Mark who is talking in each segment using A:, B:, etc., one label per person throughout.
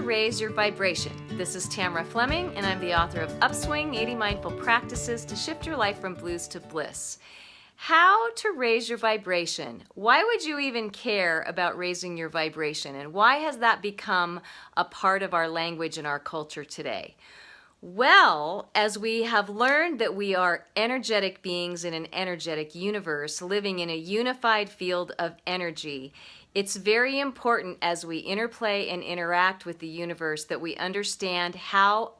A: raise your vibration. This is Tamara Fleming, and I'm the author of upSwing, 80 Mindful Practices to Shift Your Life from Blues to Bliss. How to raise your vibration. Why would you even care about raising your vibration? And why has that become a part of our language and our culture today? Well, as we have learned that we are energetic beings in an energetic universe, living in a unified field of energy, it's very important as we interplay and interact with the universe that we understand how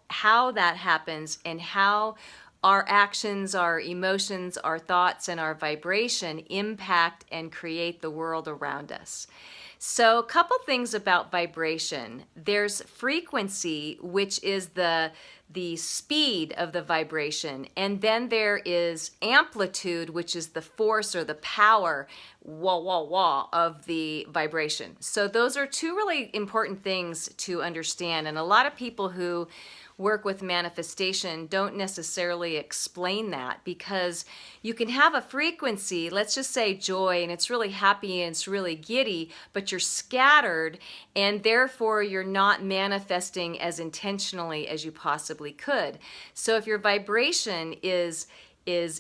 A: that happens and how our actions, our emotions, our thoughts, and our vibration impact and create the world around us. So a couple things about vibration. There's frequency, which is the speed of the vibration, and then there is amplitude, which is the force or the power, of the vibration. So those are two really important things to understand, and a lot of people who work with manifestation don't necessarily explain that, because you can have a frequency, let's just say joy, and it's really happy and it's really giddy, but you're scattered and therefore you're not manifesting as intentionally as you possibly could. So if your vibration is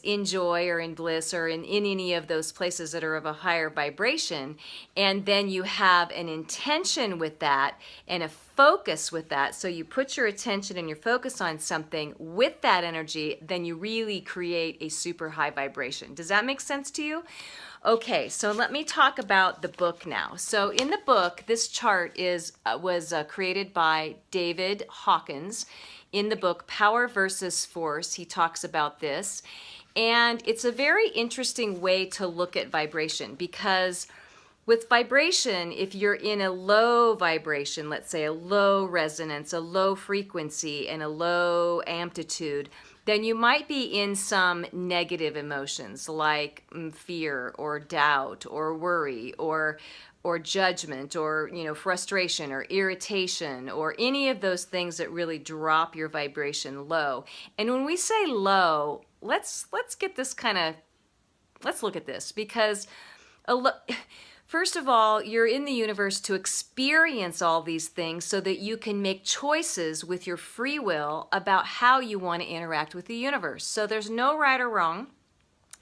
A: in joy or in bliss or in any of those places that are of a higher vibration, and then you have an intention with that and a focus with that, so you put your attention and your focus on something with that energy, then you really create a super high vibration. Does that make sense to you? Okay, so let me talk about the book now. So in the book, this chart was created by David Hawkins. In the book, Power versus Force, he talks about this. And it's a very interesting way to look at vibration, because with vibration, if you're in a low vibration, let's say a low resonance, a low frequency, and a low amplitude, then you might be in some negative emotions like fear or doubt or worry or judgment or frustration or irritation or any of those things that really drop your vibration low. And when we say low, let's get this let's look at this, because first of all, you're in the universe to experience all these things so that you can make choices with your free will about how you want to interact with the universe. So there's no right or wrong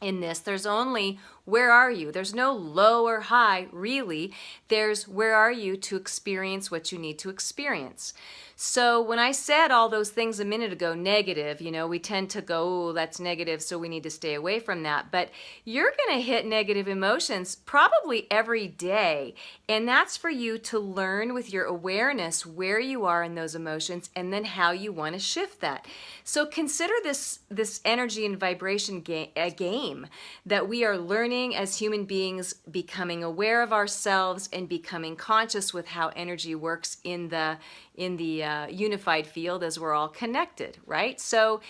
A: in this. There's only where are you. There's no low or high, really. There's where are you to experience what you need to experience. So when I said all those things a minute ago, negative, we tend to go, oh, that's negative, so we need to stay away from that. But you're going to hit negative emotions probably every day. And that's for you to learn with your awareness where you are in those emotions and then how you want to shift that. So consider this energy and vibration a game that we are learning as human beings, becoming aware of ourselves and becoming conscious with how energy works in the unified field as we're all connected, right? So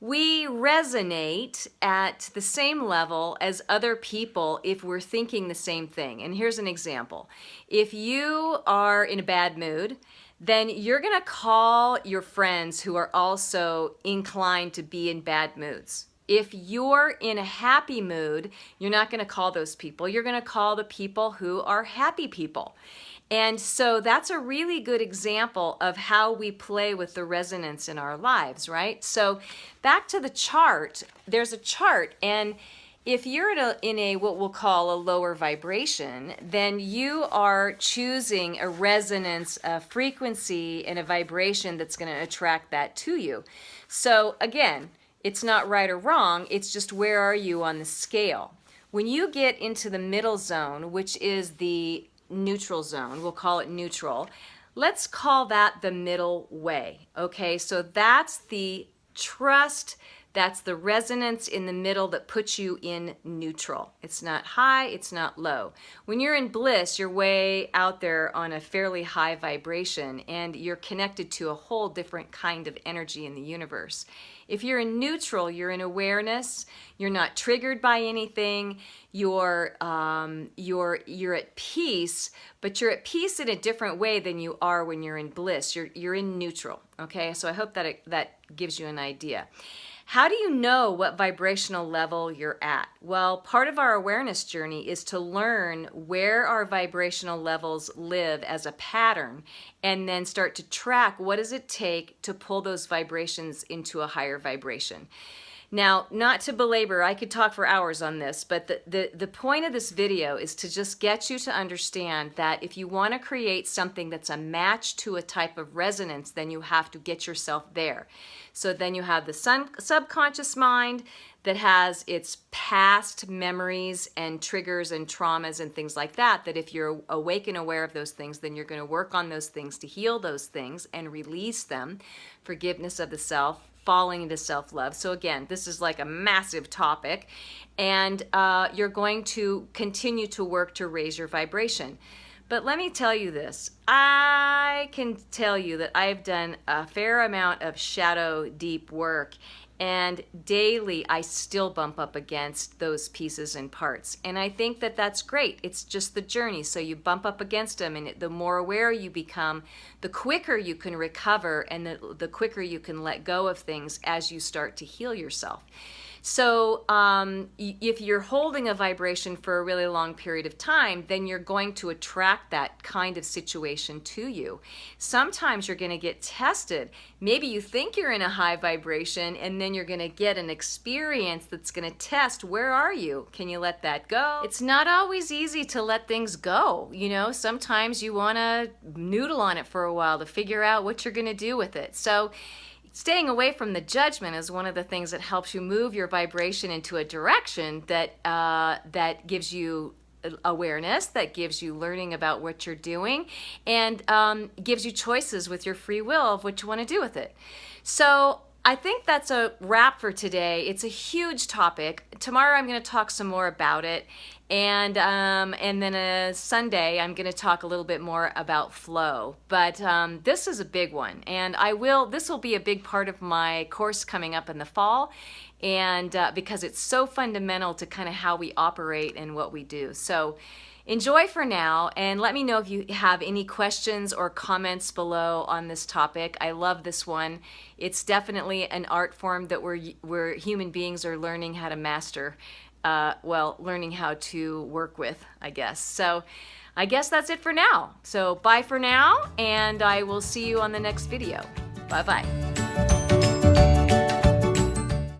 A: we resonate at the same level as other people if we're thinking the same thing. And here's an example. If you are in a bad mood, then you're going to call your friends who are also inclined to be in bad moods. If you're in a happy mood, you're not going to call those people. You're going to call the people who are happy people. And so that's a really good example of how we play with the resonance in our lives, right? So back to the chart, there's a chart, and if you're in a what we'll call a lower vibration, then you are choosing a resonance, a frequency, and a vibration that's going to attract that to you. So again, it's not right or wrong, it's just where are you on the scale. When you get into the middle zone, which is the neutral zone, we'll call it neutral, let's call that the middle way, okay? So that's the trust, that's the resonance in the middle that puts you in neutral. It's not high, it's not low. When you're in bliss, you're way out there on a fairly high vibration, and you're connected to a whole different kind of energy in the universe. If you're in neutral, you're in awareness, you're not triggered by anything, you're at peace, but you're at peace in a different way than you are when you're in bliss. You're in neutral, okay? So I hope that that gives you an idea. How do you know what vibrational level you're at? Well, part of our awareness journey is to learn where our vibrational levels live as a pattern and then start to track what does it take to pull those vibrations into a higher vibration. Now, not to belabor, I could talk for hours on this, but the point of this video is to just get you to understand that if you want to create something that's a match to a type of resonance, then you have to get yourself there. So then you have the subconscious mind that has its past memories and triggers and traumas and things like that, that if you're awake and aware of those things, then you're going to work on those things to heal those things and release them, forgiveness of the self, falling into self-love. So again, this is like a massive topic, and you're going to continue to work to raise your vibration. But let me tell you this, I can tell you that I've done a fair amount of shadow deep work, and daily I still bump up against those pieces and parts. And I think that that's great. It's just the journey. So you bump up against them, and the more aware you become, the quicker you can recover, and the quicker you can let go of things as you start to heal yourself. So if you're holding a vibration for a really long period of time, then you're going to attract that kind of situation to you. Sometimes you're going to get tested. Maybe you think you're in a high vibration, and then you're going to get an experience that's going to test, where are you? Can you let that go? It's not always easy to let things go. You know, sometimes you want to noodle on it for a while to figure out what you're going to do with it. So staying away from the judgment is one of the things that helps you move your vibration into a direction that that gives you awareness, that gives you learning about what you're doing, and gives you choices with your free will of what you want to do with it. So I think that's a wrap for today. It's a huge topic. Tomorrow I'm going to talk some more about it, and then Sunday I'm going to talk a little bit more about flow. But this is a big one, and this will be a big part of my course coming up in the fall, and because it's so fundamental to kind of how we operate and what we do. So enjoy for now, and let me know if you have any questions or comments below on this topic. I love this one. It's definitely an art form that we're human beings are learning how to master, learning how to work with, I guess. So I guess that's it for now. So bye for now, and I will see you on the next video. Bye-bye.